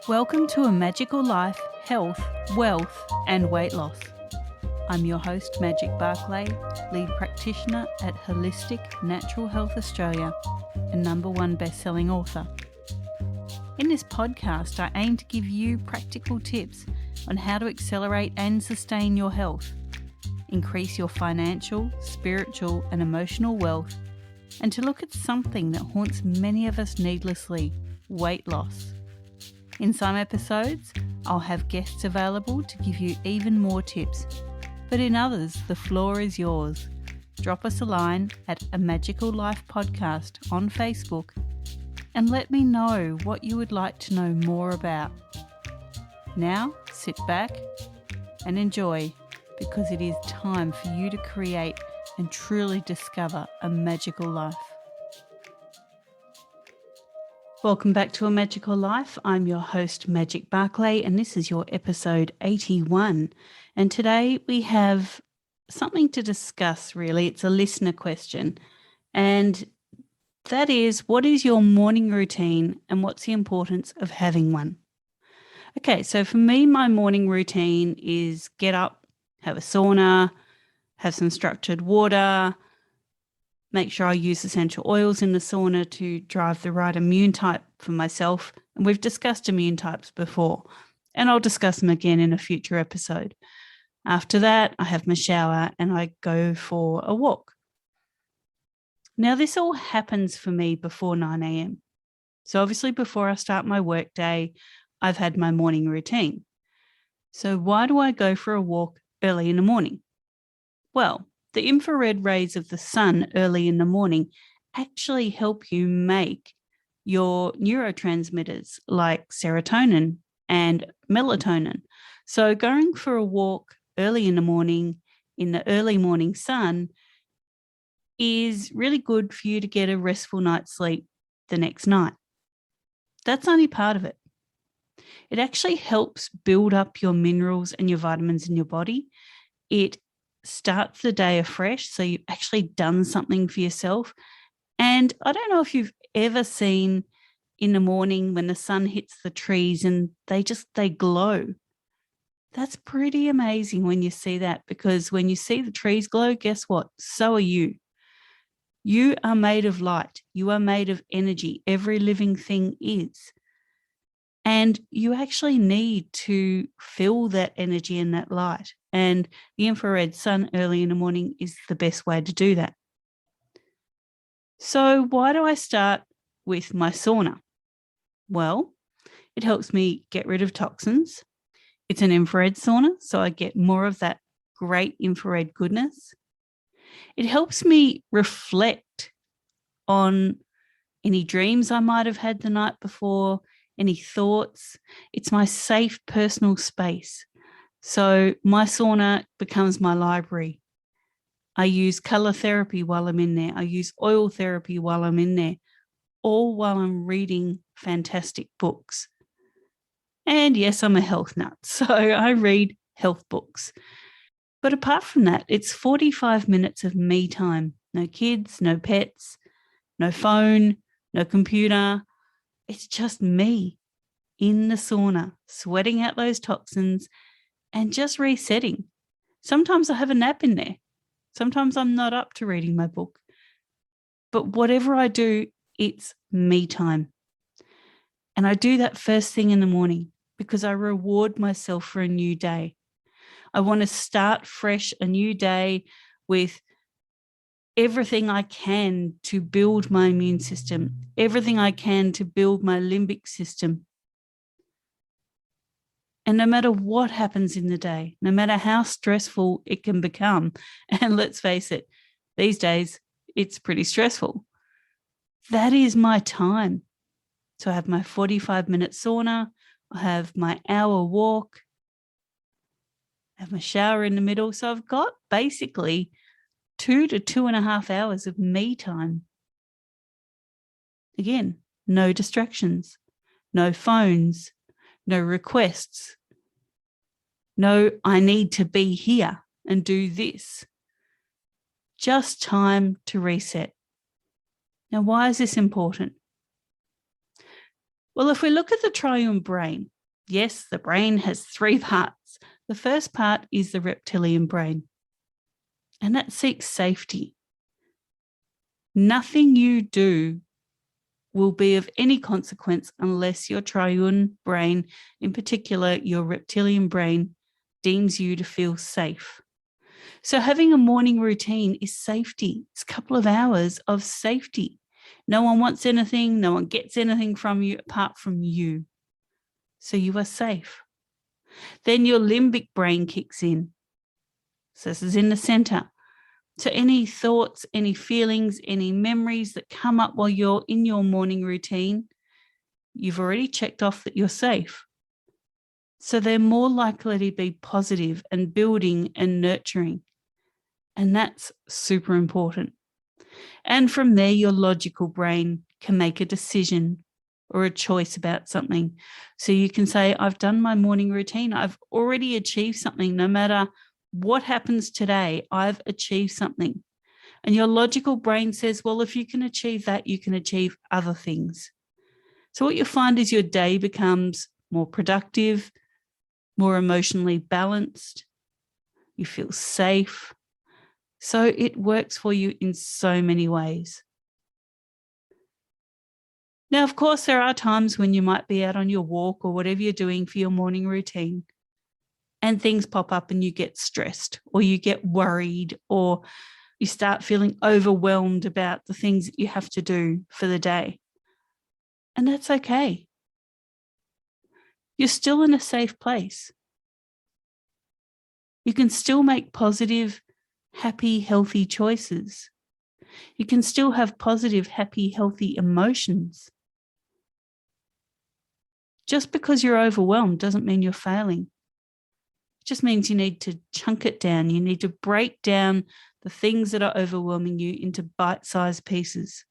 Welcome to A Magical Life, Health, Wealth and Weight Loss. I'm your host, Magic Barclay, lead practitioner at Holistic Natural Health Australia and #1 best-selling author. In this podcast, I aim to give you practical tips on how to accelerate and sustain your health, increase your financial, spiritual and emotional wealth, and to look at something that haunts many of us needlessly, weight loss. In some episodes, I'll have guests available to give you even more tips, but in others, the floor is yours. Drop us a line at A Magical Life Podcast on Facebook and let me know what you would like to know more about. Now, sit back and enjoy, because it is time for you to create and truly discover a magical life. Welcome back to A Magical Life. I'm your host, Magic Barclay, and this is your episode 81. And today we have something to discuss, really. It's a listener question. And that is, what is your morning routine and what's the importance of having one? Okay, so for me, my morning routine is get up, have a sauna, have some structured water, make sure I use essential oils in the sauna to drive the right immune type for myself. And we've discussed immune types before, and I'll discuss them again in a future episode. After that, I have my shower and I go for a walk. Now, this all happens for me before 9 a.m. So obviously before I start my work day, I've had my morning routine. So why do I go for a walk early in the morning? Well, the infrared rays of the sun early in the morning actually help you make your neurotransmitters like serotonin and melatonin. So going for a walk early in the morning in the early morning sun is really good for you to get a restful night's sleep the next night. That's only part of it. It actually helps build up your minerals and your vitamins in your body. It starts the day afresh, so you've actually done something for yourself. And I don't know if you've ever seen in the morning when the sun hits the trees and they glow. That's pretty amazing when you see that, because when you see the trees glow, guess what? So are you. You are made of light. You are made of energy. Every living thing is. And you actually need to feel that energy and that light. And the infrared sun early in the morning is the best way to do that. So why do I start with my sauna? Well, it helps me get rid of toxins. It's an infrared sauna, so I get more of that great infrared goodness. It helps me reflect on any dreams I might have had the night before, any thoughts. It's my safe personal space. So my sauna becomes my library. I use color therapy while I'm in there. I use oil therapy while I'm in there, all while I'm reading fantastic books. And yes, I'm a health nut, so I read health books. But apart from that, it's 45 minutes of me time. No kids, no pets, no phone, no computer. It's just me in the sauna, sweating out those toxins and just resetting. Sometimes I have a nap in there. Sometimes I'm not up to reading my book. But whatever I do, it's me time. And I do that first thing in the morning because I reward myself for a new day. I want to start fresh, a new day with everything I can to build my immune system, everything I can to build my limbic system. And no matter what happens in the day, no matter how stressful it can become, and let's face it, these days it's pretty stressful, that is my time. So I have my 45-minute sauna, I have my hour walk, I have my shower in the middle. So I've got basically 2 to 2.5 hours of me time. Again, no distractions, no phones, no requests, no I need to be here and do this. Just time to reset. Now, why is this important? Well, if we look at the triune brain, yes, the brain has 3 parts. The first part is the reptilian brain, and that seeks safety. Nothing you do will be of any consequence unless your triune brain, in particular your reptilian brain, deems you to feel safe. So having a morning routine is safety. It's a couple of hours of safety. No one wants anything. No one gets anything from you apart from you. So you are safe. Then your limbic brain kicks in. So this is in the center. So any thoughts, any feelings, any memories that come up while you're in your morning routine, you've already checked off that you're safe. So they're more likely to be positive and building and nurturing. And that's super important. And from there, your logical brain can make a decision or a choice about something. So you can say, I've done my morning routine. I've already achieved something. No matter what happens today, I've achieved something. And your logical brain says, well, if you can achieve that, you can achieve other things. So what you'll find is your day becomes more productive, more emotionally balanced. You feel safe. So it works for you in so many ways. Now, of course, there are times when you might be out on your walk or whatever you're doing for your morning routine, and things pop up and you get stressed or you get worried or you start feeling overwhelmed about the things that you have to do for the day. And that's okay. You're still in a safe place. You can still make positive, happy, healthy choices. You can still have positive, happy, healthy emotions. Just because you're overwhelmed doesn't mean you're failing. It just means you need to chunk it down. You need to break down the things that are overwhelming you into bite-sized pieces.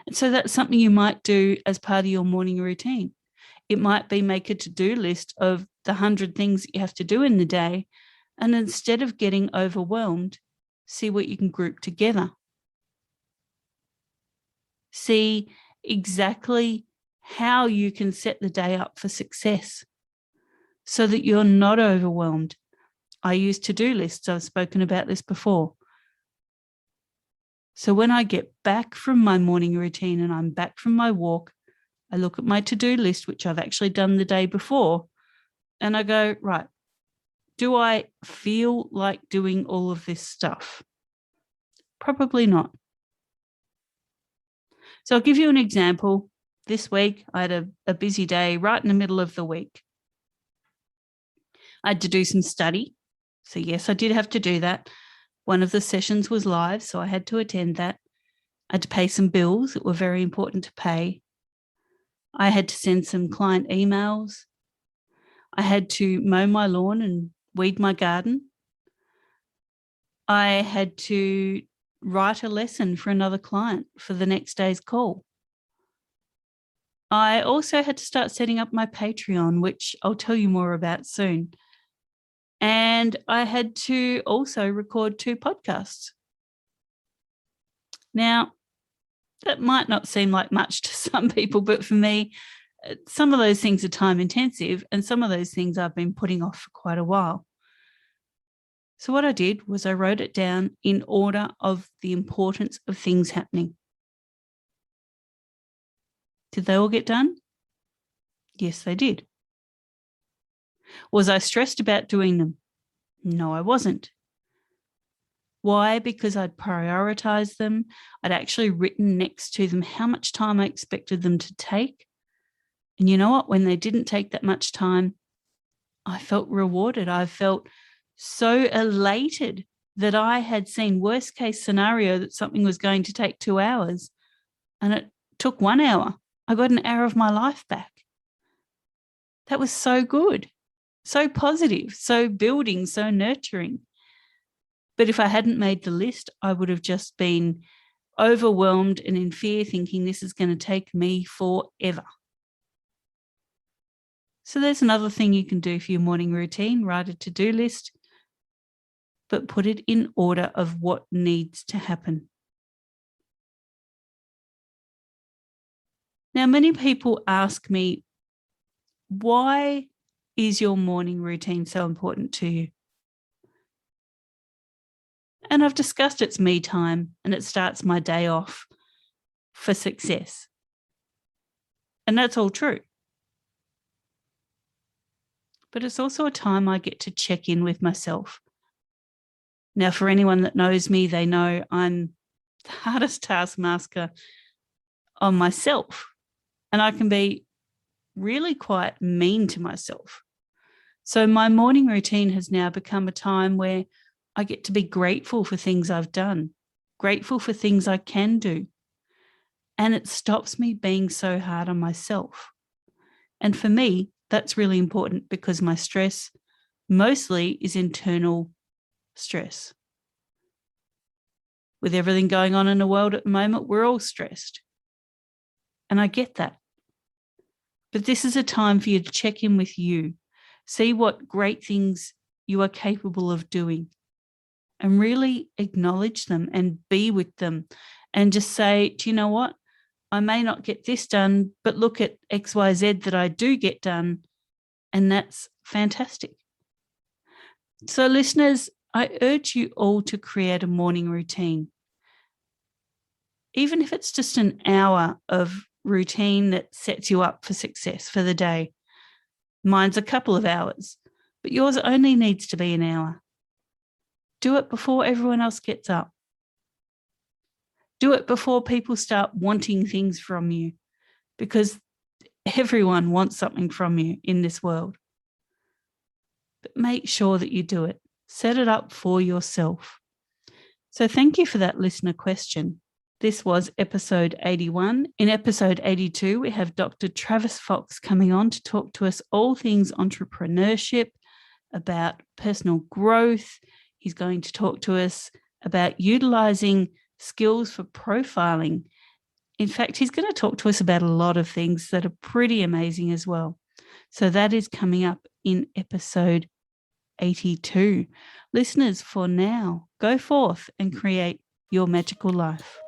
And so that's something you might do as part of your morning routine. It might be make a to-do list of the 100 things that you have to do in the day. And instead of getting overwhelmed, see what you can group together. See exactly how you can set the day up for success so that you're not overwhelmed. I use to-do lists. I've spoken about this before. So when I get back from my morning routine and I'm back from my walk, I look at my to-do list, which I've actually done the day before, and I go, right, do I feel like doing all of this stuff? Probably not. So I'll give you an example. This week, I had a busy day right in the middle of the week. I had to do some study. So yes, I did have to do that. One of the sessions was live, so I had to attend that. I had to pay some bills that were very important to pay. I had to send some client emails. I had to mow my lawn and weed my garden. I had to write a lesson for another client for the next day's call. I also had to start setting up my Patreon, which I'll tell you more about soon. And I had to also record 2 podcasts. Now, that might not seem like much to some people, but for me, some of those things are time intensive and some of those things I've been putting off for quite a while. So what I did was I wrote it down in order of the importance of things happening. Did they all get done? Yes, they did. Was I stressed about doing them? No, I wasn't. Why? Because I'd prioritized them. I'd actually written next to them how much time I expected them to take. And you know what? When they didn't take that much time, I felt rewarded. I felt so elated that I had seen worst case scenario that something was going to take 2 hours and it took 1 hour. I got an hour of my life back. That was so good, so positive, so building, so nurturing. But if I hadn't made the list, I would have just been overwhelmed and in fear, thinking this is going to take me forever. So there's another thing you can do for your morning routine. Write a to-do list, but put it in order of what needs to happen. Now, many people ask me, why is your morning routine so important to you? And I've discussed it's me time and it starts my day off for success. And that's all true. But it's also a time I get to check in with myself. Now, for anyone that knows me, they know I'm the hardest taskmaster on myself. And I can be really quite mean to myself. So my morning routine has now become a time where I get to be grateful for things I've done, grateful for things I can do. And it stops me being so hard on myself. And for me, that's really important because my stress mostly is internal stress. With everything going on in the world at the moment, we're all stressed. And I get that. But this is a time for you to check in with you, see what great things you are capable of doing, and really acknowledge them and be with them and just say, do you know what? I may not get this done, but look at XYZ that I do get done, and that's fantastic. So listeners, I urge you all to create a morning routine. Even if it's just an hour of routine that sets you up for success for the day. Mine's a couple of hours, but yours only needs to be an hour. Do it before everyone else gets up. Do it before people start wanting things from you, because everyone wants something from you in this world. But make sure that you do it. Set it up for yourself. So thank you for that listener question. This was episode 81. In episode 82, we have Dr. Travis Fox coming on to talk to us all things entrepreneurship, about personal growth. He's going to talk to us about utilizing skills for profiling. In fact, he's going to talk to us about a lot of things that are pretty amazing as well. So that is coming up in episode 82. Listeners, for now, go forth and create your magical life.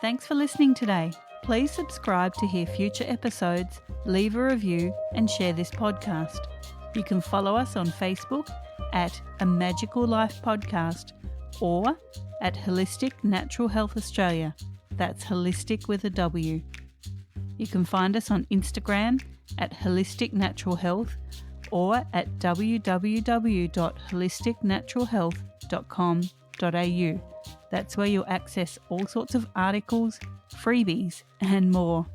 Thanks for listening today. Please subscribe to hear future episodes, leave a review, and share this podcast. You can follow us on Facebook at A Magical Life Podcast or at Holistic Natural Health Australia. That's holistic with a W. You can find us on Instagram at Holistic Natural Health or at www.holisticnaturalhealth.com.au. That's where you'll access all sorts of articles, freebies, and more.